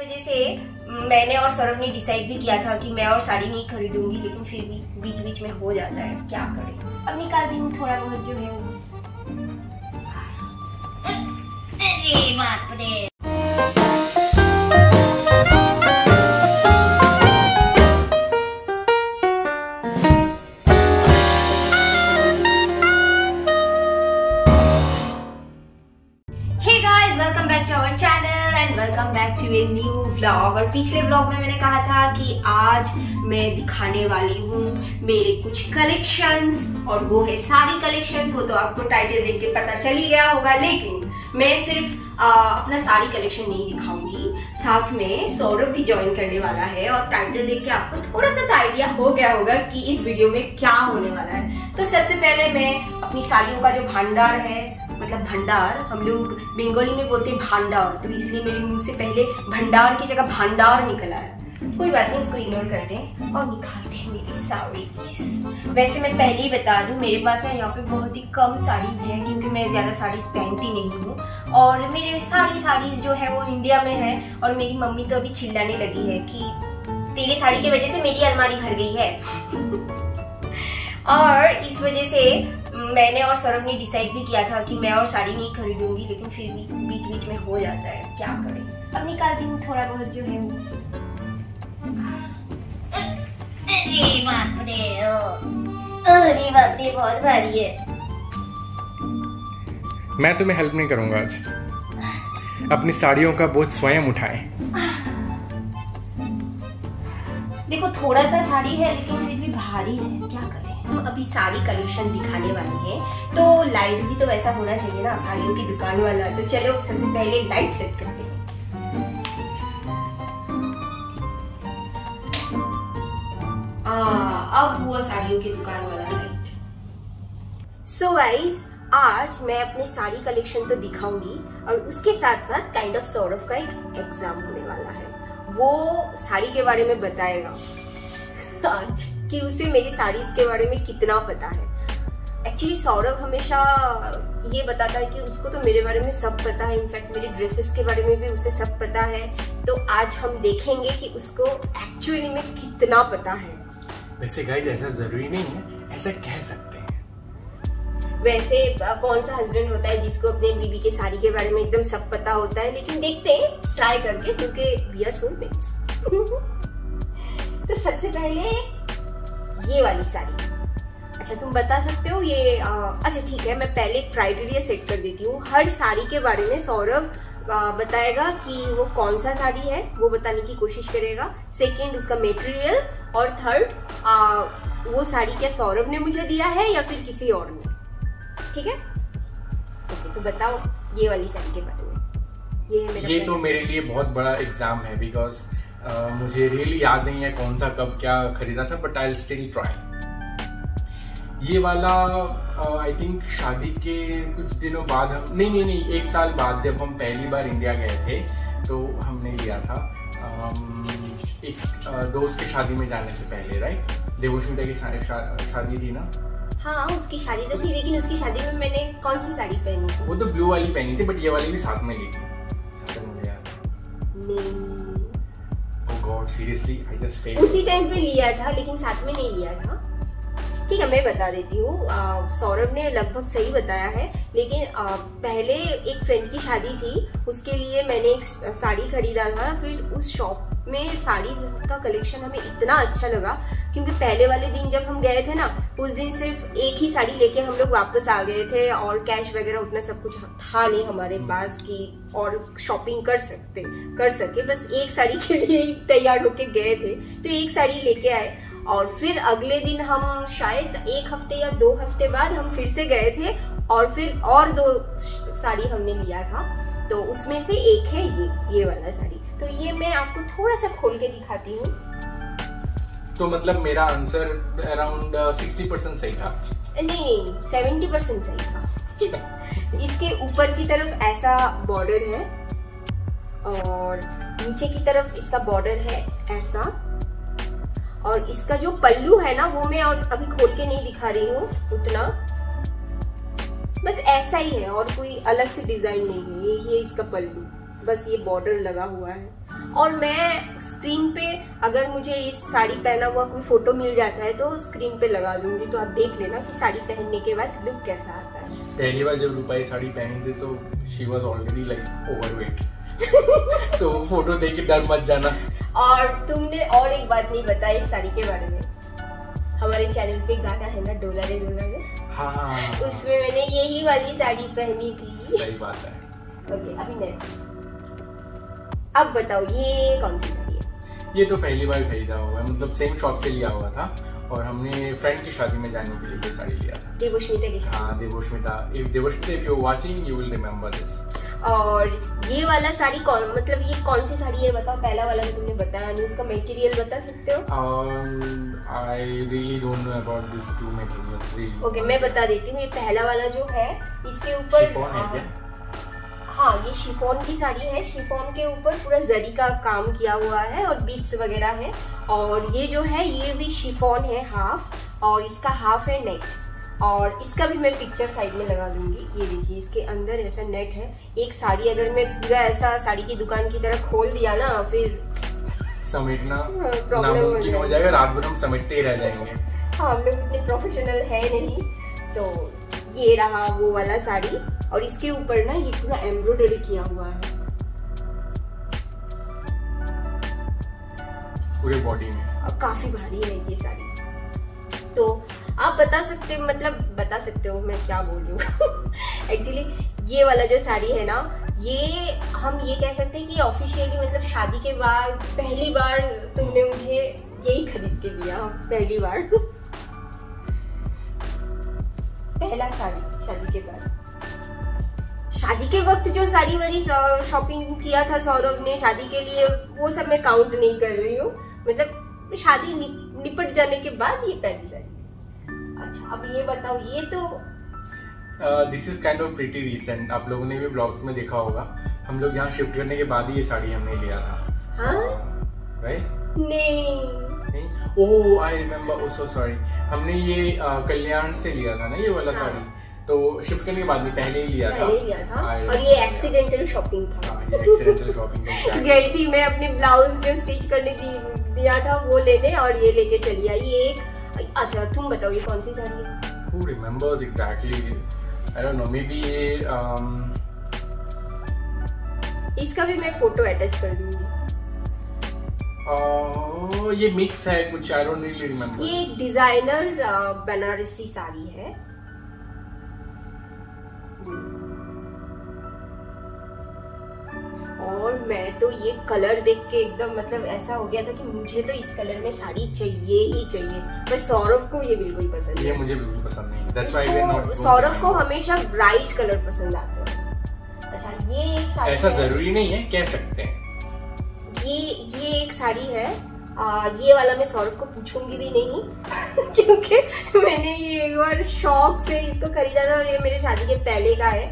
वजह से मैंने और सौरभ ने डिसाइड भी किया था कि मैं और साड़ी नहीं खरीदूंगी, लेकिन फिर भी बीच बीच में हो जाता है, क्या करें। अब निकाल दी हूँ थोड़ा बहुत जो है वो। अरे बाप रे। Welcome back to our channel and welcome back to a new vlog. और पिछले व्लॉग में मैंने कहा था कि आज मैं दिखाने वाली हूँ मेरे कुछ कलेक्शंस, और वो है साड़ी कलेक्शंस। वो तो आपको टाइटल देख के पता चल ही गया होगा, लेकिन मैं सिर्फ अपना साड़ी कलेक्शन नहीं दिखाऊंगी, साथ में सौरभ भी ज्वाइन करने वाला है। और टाइटल देख के आपको थोड़ा सा तो आइडिया हो गया होगा कि इस वीडियो में क्या होने वाला है। तो सबसे पहले मैं अपनी साड़ियों का जो भंडार है, मतलब भंडार, हम लोग बंगाली में बोलते हैं भांडार, तो इसलिए मेरे मुंह से पहले भंडार की जगह भांडार निकला है। कोई बात नहीं, उसको इग्नोर करते हैं और निकालते हैं मेरी साड़ीज। वैसे मैं पहले ही बता दूं, मेरे पास है यहाँ पे बहुत ही कम साड़ीज हैं, क्योंकि मैं ज्यादा साड़ीज पहनती नहीं हूँ। और मेरे सारी साड़ीज जो है वो इंडिया में है, और मेरी मम्मी तो अभी चिल्लाने लगी है कि तेरी साड़ी की वजह से मेरी अलमारी भर गई है। और इस वजह से मैंने और सौरभ ने डिसाइड भी किया था कि मैं और साड़ी नहीं खरीदूंगी, लेकिन फिर भी बीच बीच में हो जाता है, क्या करें। अब निकालती हूँ थोड़ा बहुत जो है वो। अरे बाप रे, बहुत भारी है। मैं तुम्हें हेल्प नहीं करूंगा आज, अपनी साड़ियों का बोझ स्वयं उठाएं। देखो थोड़ा सा साड़ी है, लेकिन फिर भी भारी है, क्या करें। हम अभी साड़ी कलेक्शन दिखाने वाले हैं, तो लाइट भी तो वैसा होना चाहिए ना, साड़ियों की दुकान वाला। तो चलो सबसे पहले लाइट सेट करते हैं। अब हुआ साड़ियों की दुकान वाला लाइट। सो गाइस, आज मैं अपने साड़ी कलेक्शन तो दिखाऊंगी, और उसके साथ साथ काइंड ऑफ सौरभ का एक एग्जाम होने वाला है। वो साड़ी के बारे में बताएगा आज कि उसे मेरी साड़ीज के बारे में कितना पता है। एक्चुअली सौरभ हमेशा ये बताता है कि उसको तो मेरे बारे में सब पता है, इनफैक्ट मेरे ड्रेसेस के बारे में भी उसे सब पता है। तो आज हम देखेंगे कि उसको एक्चुअली में कितना पता है। वैसे गाइस ऐसा जरूरी नहीं है, ऐसा कह सकते हैं। वैसे कौन सा हस्बैंड होता है जिसको अपने बीवी के साड़ी के बारे में एकदम सब पता होता है, लेकिन देखते हैं ट्राई करके, क्योंकि वी आर सोलमेट्स। तो सबसे पहले ये वाली साड़ी। अच्छा तुम बता सकते हो ये अच्छा ठीक है, मैं पहले एक क्राइटेरिया सेट कर देती हूँ। हर साड़ी के बारे में सौरभ बताएगा कि वो कौन सा साड़ी है, वो बताने की कोशिश करेगा। सेकंड उसका मटेरियल, और थर्ड वो साड़ी क्या सौरभ ने मुझे दिया है या फिर किसी और ने। ठीक है, ओके, तो बताओ ये वाली साड़ी के बारे में। ये तो मेरे लिए बहुत बड़ा एग्जाम है, बिकॉज मुझे रियली याद नहीं है कौन सा कब क्या खरीदा था, but I will still try. ये वाला आई थिंक शादी के कुछ दिनों बाद हम नहीं एक साल बाद जब हम पहली बार इंडिया गए थे तो हमने लिया था, एक दोस्त की शादी में जाने से पहले, राइट। देवोस्मिता की शादी थी ना। हाँ उसकी शादी तो थी, लेकिन उसकी शादी में मैंने कौन सी साड़ी पहनी थी? वो तो ब्लू वाली पहनी थी, बट ये वाली भी साथ में ली थी, मुझे याद नहीं। Oh God seriously I just failed. उसी टाइम पे लिया था, लेकिन साथ में नहीं लिया था। ठीक है, मैं बता देती हूँ। सौरभ ने लगभग सही बताया है, लेकिन पहले एक फ्रेंड की शादी थी, उसके लिए मैंने एक साड़ी खरीदा था। फिर उस शॉप में साड़ी का कलेक्शन हमें इतना अच्छा लगा, क्योंकि पहले वाले दिन जब हम गए थे ना, उस दिन सिर्फ एक ही साड़ी लेके हम लोग वापस आ गए थे, और कैश वगैरह उतना सब कुछ था नहीं हमारे पास कि और शॉपिंग कर सके। बस एक साड़ी के लिए ही तैयार होके गए थे, तो एक साड़ी लेके आए। और फिर अगले दिन हम शायद एक हफ्ते या 2 हफ्ते बाद हम फिर से गए थे, और फिर और 2 साड़ी हमने लिया था। तो उसमें से एक है ये वाला साड़ी। तो ये मैं आपको थोड़ा सा खोल के दिखाती हूँ। तो मतलब मेरा आंसर अराउंड 60% सही था। नहीं 70% सही था। इसके ऊपर की तरफ ऐसा बॉर्डर है, और नीचे की तरफ इसका बॉर्डर है ऐसा, और इसका जो पल्लू है ना, वो मैं और अभी खोल के नहीं दिखा रही हूँ उतना, बस ऐसा ही है और कोई अलग से डिजाइन नहीं है। ये इसका पल्लू, बस ये बॉर्डर लगा हुआ है। और मैं स्क्रीन पे अगर मुझे इस साड़ी पहना हुआ कोई फोटो मिल जाता है तो स्क्रीन पे लगा दूंगी, तो आप देख लेना कि साड़ी पहनने के बाद लुक कैसा आता है। पहली बार जब रूपा ये साड़ी पहनी थी तो she was already like overweight तो फोटो देख के डर मत जाना। और तुमने और एक बात नहीं बताई इस साड़ी के बारे में, हमारे चैनल पे गाना है ना डोला रे डोला रे, हाँ उसमें मैंने यही वाली साड़ी पहनी थी। सही बात है। ओके अभी नेक्स्ट, अब बताओ ये कौन सी साड़ी है? ये तो पहली बार खरीदा हुआ है, मतलब सेम शॉप से लिया हुआ था और हमने फ्रेंड की शादी में जाने के लिए ये साड़ी लिया था। देवोष्मिता की शादी। हाँ Debosmita, if you are watching you will remember this. और ये वाला साड़ी कौन, मतलब ये कौन सी साड़ी है बताओ? पहला वाला जो तुमने बताया नहीं, उसका मटेरियल बता सकते हो? I really don't know about these two materials really. Okay मैं बता देती हूँ। ये पहला वाला जो है इसके ऊपर शिफॉन है क्या? हाँ ये शिफॉन की साड़ी है। शिफॉन के ऊपर पूरा जरी का काम किया हुआ है और बीट्स वगैरह है। और ये जो है ये भी शिफॉन है हाफ, और इसका हाफ है नेट। और इसका भी मैं पिक्चर साइड में लगा दूंगी। ये देखिए इसके अंदर ऐसा नेट है। एक साड़ी अगर मैं पूरा ऐसा साड़ी की दुकान की तरह खोल दिया ना फिर समेटना नामुमकिन हो जाएगा, रात भर हम समेटते ही रह जाएंगे। हाँ हम लोग इतने प्रोफेशनल है नहीं। तो ये रहा वो वाला साड़ी, और इसके ऊपर ना ये पूरा एम्ब्रॉयडरी किया हुआ है पूरे बॉडी में, और काफी भारी है ये साड़ी। तो आप बता सकते हो मैं क्या बोल रही हूँ। एक्चुअली ये वाला जो साड़ी है ना, ये हम ये कह सकते हैं कि ऑफिशियली मतलब शादी के बाद पहली बार तुमने मुझे यही खरीद के दिया। पहली बार पहला साड़ी शादी के बाद। शादी के वक्त जो साड़ी वाड़ी शॉपिंग किया था सौरभ ने शादी के लिए, वो सब मैं काउंट नहीं कर रही हूँ। मतलब शादी निपट जाने के बाद ये पहली साड़ी। अच्छा अब ये बताओ, ये तो this is kind of pretty recent. आप लोगों ने भी ब्लॉग्स में देखा होगा, हम लोग यहाँ शिफ्ट करने के बाद ही ये साड़ी हमने लिया था। हाँ? राइट? नहीं ओह I remember, oh so sorry. हमने ये कल्याण से लिया था ना ये वाला हाँ। साड़ी, तो शिफ्ट करने के बाद में पहले ही लिया था। और ये एक्सीडेंटल शॉपिंग था। एक्सीडेंटल शॉपिंग गई थी मैं अपने ब्लाउज जो स्टिच करने दिया था वो लेने, और ये लेके चली आई। ये एक अच्छा तुम बताओ ये कौन सी साड़ी है? Who remembers exactly? I don't know, maybe ये इसका भी मैं फोटो अटैच कर दूंगी। ये मिक्स है कुछ, I don't really remember. ये एक डिजाइनर बनारसी साड़ी है। और मैं तो ये कलर देख के एकदम मतलब ऐसा हो गया था कि मुझे तो इस कलर में साड़ी चाहिए ही चाहिए। पर सौरभ को ये बिल्कुल पसंद नहीं। ये मुझे बिल्कुल पसंद नहीं। That's why we're not. Saurabh को हमेशा ब्राइट कलर पसंद आते हैं। अच्छा ये एक साड़ी ऐसा जरूरी नहीं है, कह सकते हैं। ये एक साड़ी है। ये वाला मैं सौरभ को पूछूंगी भी नहीं क्योंकि मैंने ये एक बार शौक से इसको खरीदा था और ये मेरे शादी के पहले का है।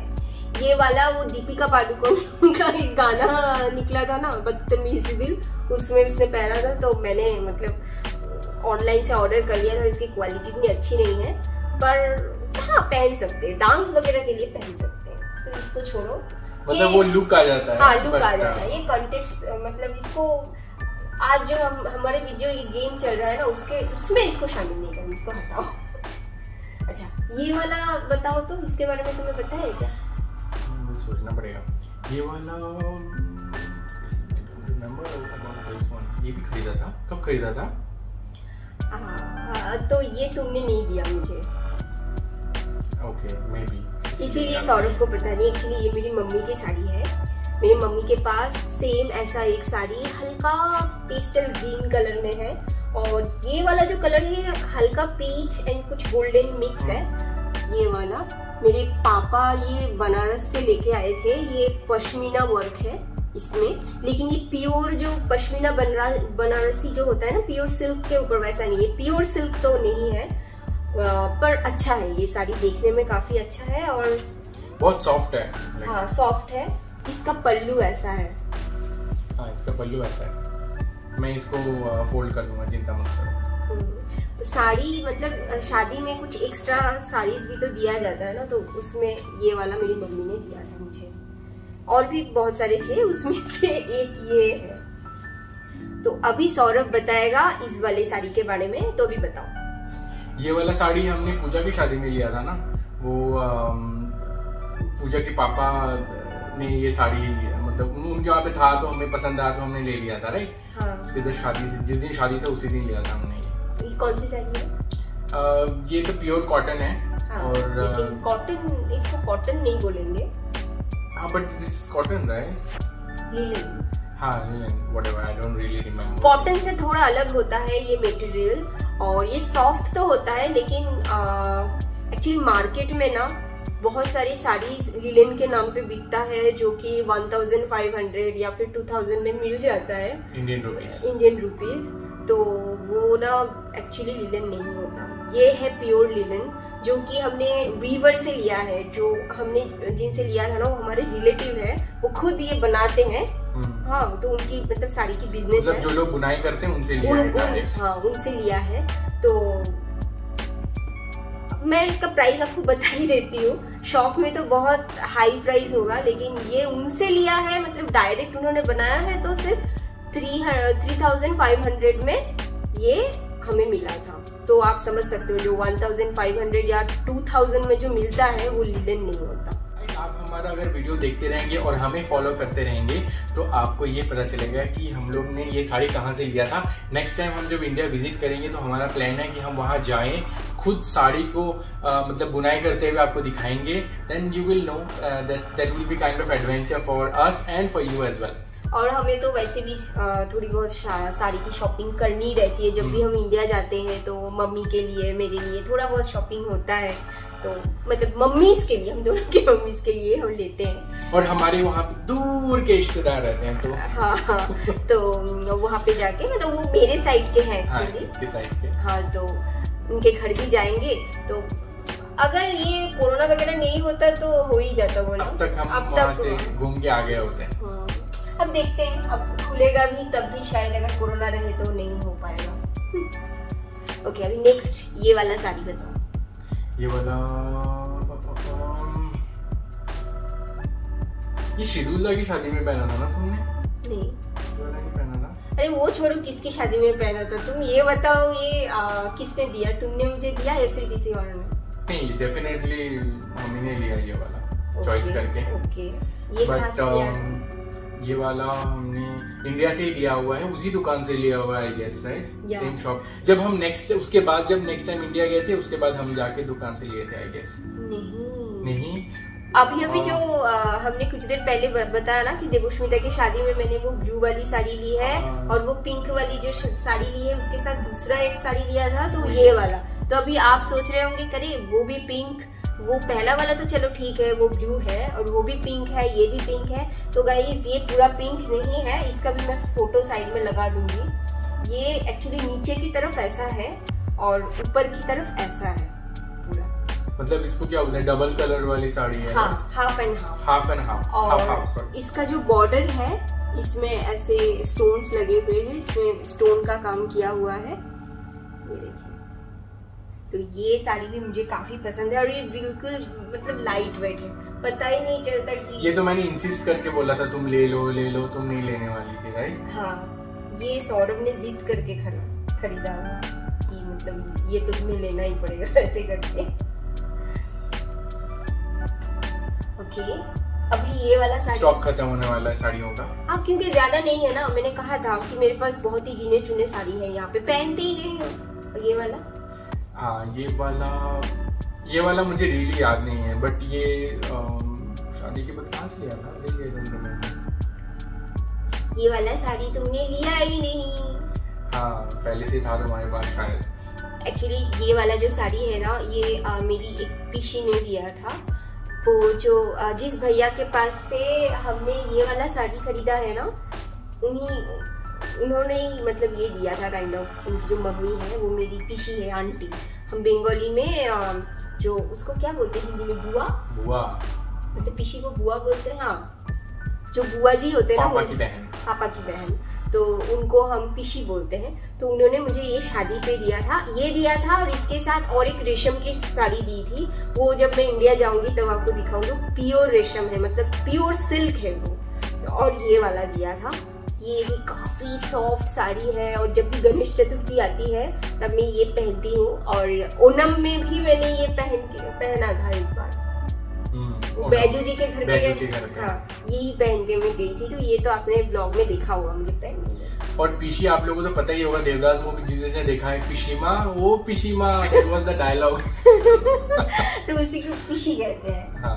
ये वाला वो दीपिका पादुकोण का एक गाना निकला था ना, बदतमीजी दिल, उसमें इसने पहना था। तो मैंने मतलब ऑनलाइन से ऑर्डर कर लिया था। इसकी क्वालिटी इतनी अच्छी नहीं है, पर हाँ पहन सकते हैं, डांस वगैरह के लिए पहन सकते हैं। तो इसको छोड़ो, मतलब वो लुक आ जाता है। हाँ लुक आ जाता है। ये कॉन्टेक्स्ट मतलब इसको आज जो हमारे वीडियो ये गेम चल रहा है ना उसमें इसको शामिल नहीं करना, इसको हटाओ। अच्छा ये वाला बताओ तो, इसके बारे में तुम्हें पता है क्या? सोचना पड़ेगा। ये वाला ये भी खरीदा था, कब खरीदा था? तो ये तुमने नहीं दिया मुझे। ओके मे बी इसीलिए सौरभ को पता नहीं। एक्चुअली ये मेरी मम्मी की साड़ी है। मेरी मम्मी के पास सेम ऐसा एक साड़ी हल्का पेस्टल ग्रीन कलर में है, और ये वाला जो कलर है हल्का पीच एंड कुछ गोल्डन मिक्स है। ये वाला मेरे पापा ये बनारस से लेके आए थे। ये पश्मीना वर्क है इसमें, लेकिन ये प्योर जो पश्मीना बनारसी जो होता है ना प्योर सिल्क के ऊपर, वैसा नहीं है। प्योर सिल्क तो नहीं है, पर अच्छा है। ये साड़ी देखने में काफी अच्छा है और बहुत सॉफ्ट है। हाँ सॉफ्ट है। इसका पल्लू ऐसा है। हाँ इसका पल्लू ऐसा है। मैं इसको फोल्ड कर लूंगा, चिंता मत करो। साड़ी मतलब शादी में कुछ एक्स्ट्रा साड़ीज भी तो दिया जाता है ना, तो उसमें ये वाला मेरी मम्मी ने दिया था मुझे। और भी बहुत सारे थे, उसमें से एक ये है। अभी सौरभ बताएगा इस वाले साड़ी के बारे में, तो अभी बताओ। ये वाला साड़ी हमने पूजा की शादी में लिया था ना, वो पूजा के पापा ने ये साड़ी मतलब उनके वहाँ पे था तो हमें पसंद आया तो हमने ले लिया था, राइट। हाँ। उसके बाद शादी से जिस दिन शादी था उसी दिन लिया था हमने। ये कौन सी साड़ी है? ये तो प्योर कॉटन है। हाँ, और लेकिन कॉटन, इसको कॉटन नहीं बोलेंगे। हाँ, but this is cotton, right? Linen. हाँ, linen, whatever, I don't really remember. Cotton से थोड़ा अलग होता है ये मटेरियल, और ये सॉफ्ट तो होता है, लेकिन एक्चुअली मार्केट में ना बहुत सारी साड़ीज लिनन के नाम पे बिकता है, जो कि 1500 या फिर 2000 में मिल जाता है, इंडियन रुपीज। तो वो ना एक्चुअली लिनन नहीं होता, ये है प्योर लिनन, जो कि हमने वीवर से लिया है। जो हमने जिनसे लिया था ना वो हमारे रिलेटिव है, वो खुद ये बनाते हैं। हाँ, तो उनकी मतलब साड़ी की बिजनेस है, जो लोग बुनाई करते हैं उनसे लिया है। हाँ, उनसे लिया है। तो मैं इसका प्राइस आपको बता ही देती हूँ। शॉप में तो बहुत हाई प्राइस होगा, लेकिन ये उनसे लिया है, मतलब डायरेक्ट उन्होंने बनाया है, तो सिर्फ 3500 में ये हमें मिला था। तो आप समझ सकते हो जो 1500 या 2000 में जो मिलता है वो लिनन नहीं होता। आप हमारा अगर वीडियो देखते रहेंगे और हमें फॉलो करते रहेंगे तो आपको ये पता चलेगा कि हम लोग ने ये साड़ी कहाँ से लिया था। नेक्स्ट टाइम हम जब इंडिया विजिट करेंगे तो हमारा प्लान है कि हम वहाँ जाएं, खुद साड़ी को मतलब बुनाई करते हुए आपको दिखाएंगे। Then you will know that will be kind of adventure for us and for you as well. और हमें तो वैसे भी थोड़ी बहुत साड़ी की शॉपिंग करनी रहती है। जब भी हम इंडिया जाते हैं तो मम्मी के लिए, मेरे लिए थोड़ा बहुत शॉपिंग होता है। तो मतलब मम्मीज के लिए, हम दोनों के मम्मीज के लिए हम लेते हैं। और हमारे वहाँ दूर के रिश्तेदार रहते हैं तो हाँ, तो वहाँ पे जाके मतलब वो मेरे साइड के हैं एक्चुअली। हाँ, तो उनके घर भी जाएंगे। तो अगर ये कोरोना वगैरह नहीं होता तो हो ही जाता वो। अब तक हम वहाँ से घूम के आ गए होते हैं। अब देखते हैं, अब खुलेगा भी तब भी शायद, अगर कोरोना रहे तो नहीं हो पाएगा। ओके, अभी नेक्स्ट ये वाला साड़ी बताओ। ये वाला ये शेड्यूल्ला की शादी में पहना था ना तुमने? नहीं पहना था। अरे वो छोड़ो, किसकी शादी में पहना था, तुम ये बताओ। ये किसने दिया, तुमने मुझे दिया या फिर किसी और ने? नहीं, डेफिनेटली मम्मी ने लिया ये वाला चॉइस करके। ओके, ये कहाँ से लिया था? ये वाला हमने इंडिया से ही लिया हुआ है, उसी दुकान से लिया हुआ है, I guess, right? Same shop. जब हम उसके बाद जब नेक्स्ट टाइम इंडिया गए थे उसके बाद हम जाके दुकान से लिए थे, आई गेस। नहीं अभी जो हमने कुछ देर पहले बताया ना कि देवोष्मिता की शादी में मैंने वो ब्लू वाली साड़ी ली है, और वो पिंक वाली जो साड़ी ली है उसके साथ दूसरा एक साड़ी लिया था, तो ये वाला। तो अभी आप सोच रहे होंगे, करे वो भी पिंक, वो पहला वाला तो चलो ठीक है, वो ब्लू है और वो भी पिंक है, ये भी पिंक है। तो गाइस ये पूरा पिंक नहीं है, इसका भी मैं फोटो साइड में लगा दूंगी। ये एक्चुअली नीचे की तरफ ऐसा है और ऊपर की तरफ ऐसा है पूरा। मतलब इसको क्या बोलते हैं, डबल कलर वाली साड़ी है? हाँ, हाफ एंड हाफ। और इसका जो बॉर्डर है इसमें ऐसे स्टोन्स लगे हुए हैं, इसमें स्टोन का काम किया हुआ है, ये देखिए। तो ये साड़ी भी मुझे काफी पसंद है, और ये बिल्कुल मतलब लाइट वेट है, पता ही नहीं चलता कि। ये तो मैंने इंसिस्ट करके बोला था तुम ले लो, तुम नहीं लेने वाली थी, राइट? हाँ, ये सौरभ ने जिद करके खरीदा कि मतलब ये तो तुम्हें लेना ही पड़ेगा ऐसे करके। ओके, अभी ये वाला साड़ी स्टॉक खत्म होने वाला है साड़ियों का। हाँ, क्योंकि ज्यादा नहीं है ना, मैंने कहा था कि मेरे पास बहुत ही गिने चुने साड़ी है, यहाँ पे पहनते ही नहीं हो। और ये वाला, हाँ, ये वाला मुझे रियली याद नहीं है, बट ये शादी के बाद कहाँ से लिया था? ये वाला साड़ी तुमने लिया ही नहीं। हाँ, पहले से था तुम्हारे पास शायद। एक्चुअली ये वाला जो साड़ी है ना, ये मेरी एक पीशी ने दिया था। वो जो जिस भैया के पास से हमने ये वाला साड़ी खरीदा है ना, उन्होंने ही मतलब ये दिया था काइंड ऑफ। उनकी जो मम्मी है वो मेरी पीशी है, आंटी। हम बंगाली में जो उसको क्या बोलते हैं हिंदी में, बुआ मतलब पीशी को बुआ बोलते हैं। हाँ, जो बुआ जी होते हैं ना, पापा की बहन, तो उनको हम पीशी बोलते हैं। तो उन्होंने मुझे ये शादी पे दिया था, और इसके साथ और एक रेशम की साड़ी दी थी। वो जब मैं इंडिया जाऊंगी तब आपको दिखाऊंगी। प्योर रेशम है, मतलब प्योर सिल्क है वो। और ये वाला दिया था, ये भी काफी सॉफ्ट साड़ी है और जब भी गणेश चतुर्थी आती है तब मैं ये पहनती हूँ। और ओणम में भी मैंने ये पहना था एक बार, बैजू जी के घर पे। हाँ, यही पहन के मैं गई थी। तो ये तो आपने व्लॉग में देखा होगा मुझे पहनने में। और पीशी आप लोगों को तो पता ही होगा, देवदास मूवी जिसने देखा है, पिशीमा वो पिशीमा, दैट वाज द डायलॉग। तो उसी को पिशी कहते हैं। हाँ।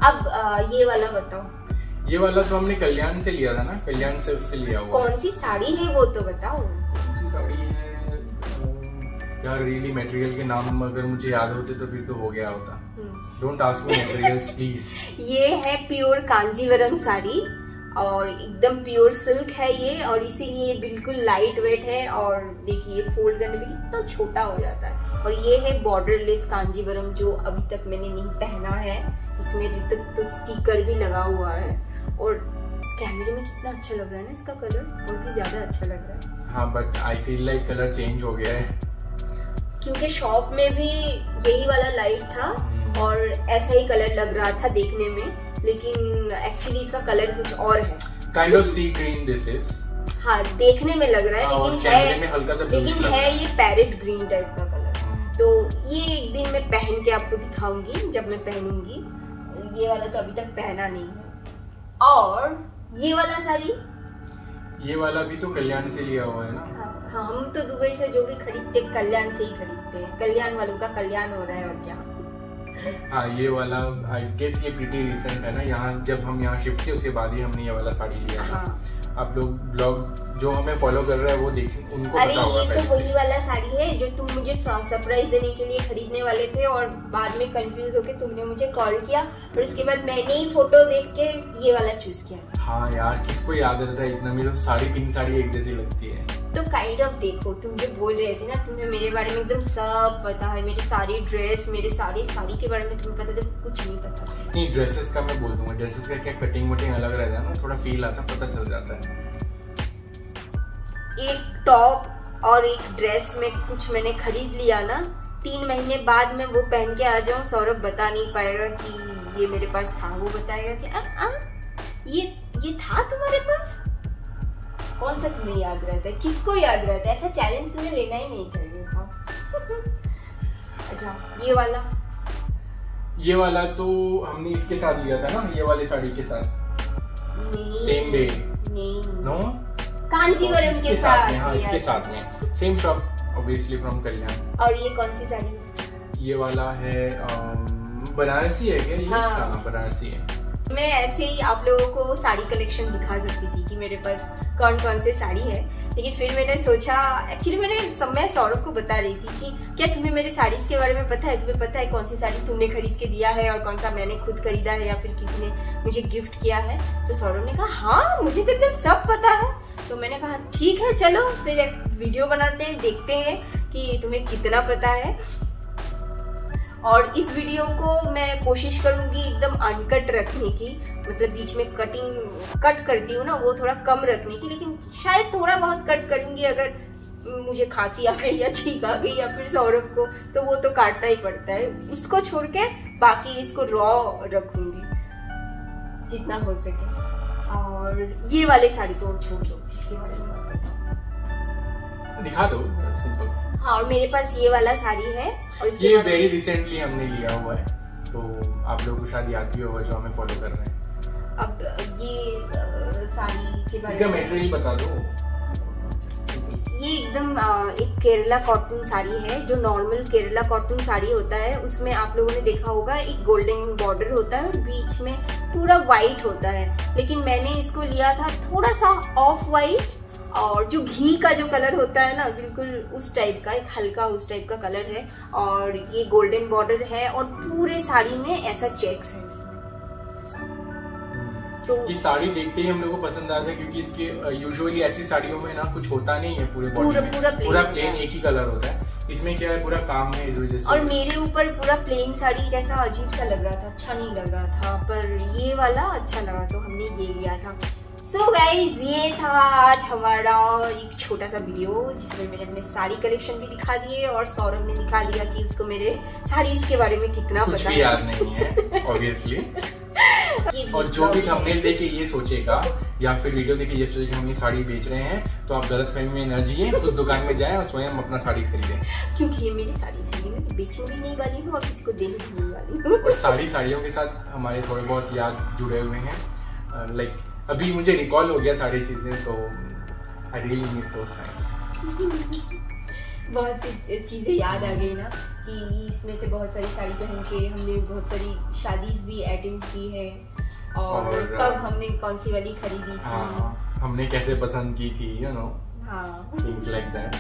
अब ये वाला बताओ। ये वाला तो हमने कल्याण से लिया था ना, कल्याण से उससे लिया हुआ। कौन सी साड़ी है वो तो बताओ। कौन सी साड़ी है यार, रियली मटेरियल के नाम अगर मुझे याद होते तो फिर तो हो गया होता। Don't ask me materials please. ये है प्योर कांजीवरम साड़ी और एकदम प्योर सिल्क है ये, और इसीलिए बिल्कुल लाइट वेट है। और देखिए फोल्ड करने में कितना छोटा हो जाता है। और ये है बॉर्डरलेस कांजीवरम जो अभी तक मैंने नहीं पहना है। इसमें तो स्टिकर भी लगा हुआ है और कैमरे में कितना अच्छा लग रहा है ना इसका कलर, और भी ज्यादा अच्छा लग रहा है। हाँ, but I feel like colour change हो गया है क्योंकि शॉप में भी यही वाला लाइट था और ऐसा ही कलर लग रहा था देखने में, लेकिन एक्चुअली इसका कलर कुछ और है। Kind of sea green this is. हाँ, देखने में लग रहा है, लेकिन है ये पैरेट ग्रीन टाइप का कलर। तो ये एक दिन मैं पहन के आपको दिखाऊंगी जब मैं पहनूंगी। ये वाला तो अभी तक पहना नहीं है। और ये वाला साड़ी, ये वाला भी तो कल्याण से लिया हुआ है ना। हाँ, हम तो दुबई से जो भी खरीदते कल्याण से ही खरीदते हैं। कल्याण वालों का कल्याण हो रहा है और क्या। हाँ, ये वाला आई गेस ये प्रीटी रिसेंट है ना। यहाँ जब हम यहाँ शिफ्ट थे उसके बाद ही हमने ये वाला साड़ी लिया था। हाँ। आप लोग ब्लॉग जो हमें फॉलो कर रहे हैं वो देखें, उनको अरे पता होगा। ये तो वही वाला साड़ी है जो तुम मुझे सरप्राइज देने के लिए खरीदने वाले थे और बाद में कंफ्यूज होके तुमने मुझे कॉल किया और उसके बाद मैंने ही फोटो देख के ये वाला चूज किया। हाँ यार, किसको याद रहता है इतना। मेरी तो साड़ी पिंक साड़ी एक जैसी लगती है। तो काइंड ऑफ देखो, तुम जो बोल रहे थे ना, तुम्हें मेरे बारे में एकदम सब पता है। मेरे सारी ड्रेस, मेरे सारी साड़ी के बारे में तुम्हें पता था, कुछ नहीं पता। नहीं, ड्रेसेस का मैं बोल दूंगा। ड्रेसेस का क्या कटिंग वटिंग अलग रहता है ना, थोड़ा फील आता, पता चल जाता है। एक टॉप और एक ड्रेस में कुछ मैंने खरीद लिया ना, 3 महीने बाद मैं वो पहन के आ जाऊं, सौरभ बता नहीं पाएगा कि ये मेरे पास था। वो बताएगा कि ये था तुम्हारे पास। कौन सा तुम्हें याद रहता है, किसको याद रहता है? ऐसा चैलेंज तुम्हें लेना ही नहीं चाहिए था। अच्छा, ये वाला तो हमने इसके साथ लिया था ना, ये वाली साड़ी के साथ। सेम डे नहीं, नो, कांजीवरम के साथ में। हाँ, इसके साथ में सेम शॉप ऑब्वियसली फ्रॉम कल्याण। और ये कौन सी साड़ी? ये वाला है बनारसी है क्या ये? हाँ, बनारसी है। मैं ऐसे ही आप लोगों को साड़ी कलेक्शन दिखा सकती थी कि मेरे पास कौन कौन से साड़ी है, लेकिन फिर मैंने सोचा, एक्चुअली मैं सौरभ को बता रही थी कि क्या तुम्हें मेरे साड़ीज के बारे में पता है? तुम्हें पता है कौन सी साड़ी तुमने खरीद के दिया है और कौन सा मैंने खुद खरीदा है या फिर किसी ने मुझे गिफ्ट किया है? तो सौरभ ने कहा हाँ, मुझे तो एकदम सब पता है। तो मैंने कहा ठीक है, चलो फिर एक वीडियो बनाते हैं, देखते हैं कि तुम्हें कितना पता है। और इस वीडियो को मैं कोशिश करूंगी एकदम अनकट रखने की, मतलब बीच में कट करती हूँ ना वो थोड़ा कम रखने की, लेकिन शायद थोड़ा बहुत कट करूंगी अगर मुझे खांसी आ गई या छींक आ गई या फिर सौरभ को, तो वो तो काटना ही पड़ता है। उसको छोड़ के बाकी इसको रॉ रखूंगी जितना हो सके। और ये वाले साड़ी को छोड़ दो, इसके बारे में दिखा दो सिंपल। हाँ, और मेरे पास ये वाला साड़ी है और ये वेरी रिसेंटली हमने लिया हुआ है, तो आप लोगों को शायद याद भी होगा जो हमें फॉलो कर रहे हैं। अब ये साड़ी के बारे में इसका मटेरियल बता दो। ये एकदम एक केरला कॉटन साड़ी है, जो नॉर्मल केरला कॉटन साड़ी होता है उसमें आप लोगों ने देखा होगा एक गोल्डन बॉर्डर होता है और बीच में पूरा व्हाइट होता है, लेकिन मैंने इसको लिया था थोड़ा सा ऑफ व्हाइट और जो घी का जो कलर होता है ना, बिल्कुल उस टाइप का, एक हल्का उस टाइप का कलर है। और ये गोल्डन बॉर्डर है और पूरे साड़ी में ऐसा चेक्स है इसमें। तो ये साड़ी देखते ही हम लोगों को पसंद आया था, क्योंकि इसके यूजुअली ऐसी साड़ियों में ना कुछ होता नहीं है पूरे बॉडी में, पूरा प्लेन एक ही कलर होता है। इसमें क्या है, पूरा काम है इस वजह से। और मेरे ऊपर पूरा प्लेन साड़ी कैसा अजीब सा लग रहा था, अच्छा नहीं लग रहा था, पर ये वाला अच्छा लगा तो हमने ये लिया था। सो गाइज, ये था आज हमारा एक छोटा सा वीडियो जिसमें मैंने अपने साड़ी कलेक्शन भी दिखा दिए और सौरभ ने दिखा दिया कि उसको मेरे साड़ीज के बारे में कितना कुछ पता भी याद नहीं है ऑब्वियसली। और जो भी थंबनेल देख के ये सोचेगा या फिर वीडियो देख के ये सोचेगा हम ये साड़ी बेच रहे हैं, तो आप गलतफहमी में न जिए, खुद दुकान में जाएं और स्वयं अपना साड़ी खरीदें, क्योंकि ये मेरी साड़ी है, मैं बेचने भी नहीं वाली हूँ और किसी को देने भी नहीं वाली हूँ। और साड़ियों के साथ हमारे थोड़े बहुत याद जुड़े हुए हैं। लाइक अभी मुझे रिकॉल हो गया सारी चीजें, तो I really miss those times. बहुत सी चीज़ें याद आ गई ना कि इसमें से बहुत सारी साड़ी पहन के हमने बहुत सारी शादीज भी अटेंड की है, और कब हमने कौन सी वाली खरीदी थी, हाँ, हमने कैसे पसंद की थी, यू नो, हाँ, थिंग्स लाइक दैट।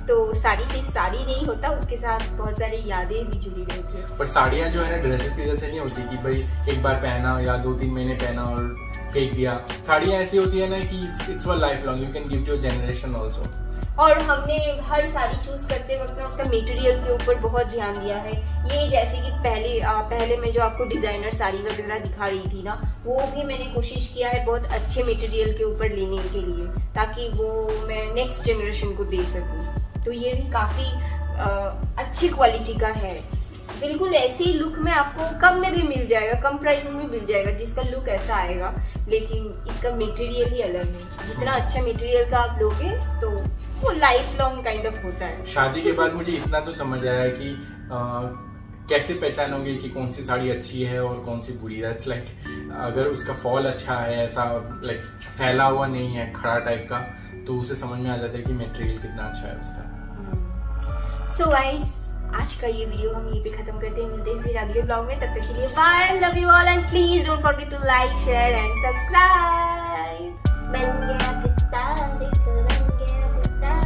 तो साड़ी सिर्फ साड़ी नहीं होता, उसके साथ बहुत सारी यादें भी जुड़ी रहती है। पर साड़ियाँ जो है ना ड्रेसेस की जैसे नहीं होती कि भाई एक बार पहना या 2-3 महीने पहना और फेंक दिया। साड़ियाँ ऐसी होती है ना कि it's for life long, you can give to your generation also. और हमने हर साड़ी चूज करते वक्त ना उसका मटेरियल के ऊपर बहुत ध्यान दिया है। ये जैसे कि पहले मैं जो आपको डिजाइनर साड़ी वगैरह दिखा रही थी ना, वो भी मैंने कोशिश किया है बहुत अच्छे मटेरियल के ऊपर लेने के लिए, ताकि वो मैं नेक्स्ट जनरेशन को दे सकूं। तो ये भी काफी अच्छी क्वालिटी का है, बिल्कुल ऐसे ही लुक में आपको कम में भी मिल जाएगा, कम प्राइस में भी मिल जाएगा जिसका लुक ऐसा आएगा, लेकिन इसका मटेरियल ही अलग है। जितना अच्छा मटेरियल का आप लोगे तो वो लाइफ लॉन्ग काइंड ऑफ होता है। शादी के बाद मुझे इतना तो समझ आया कि कैसे पहचानोगे कि कौन सी साड़ी अच्छी है और कौन सी बुरी है। इट्स लाइक अगर उसका फॉल अच्छा है, ऐसा लाइक फैला हुआ नहीं है खड़ा टाइप का, तो उसे समझ में आ जाता है कि मटेरियल कितना अच्छा है उसका। सो गाइस, आज का ये वीडियो हम यहीं पे खत्म करते हैं, मिलते हैं फिर अगले ब्लॉग में। तब तक के लिए bye, love you all and please don't forget to like, share and subscribe. बन गया पिता, बन गया पिता।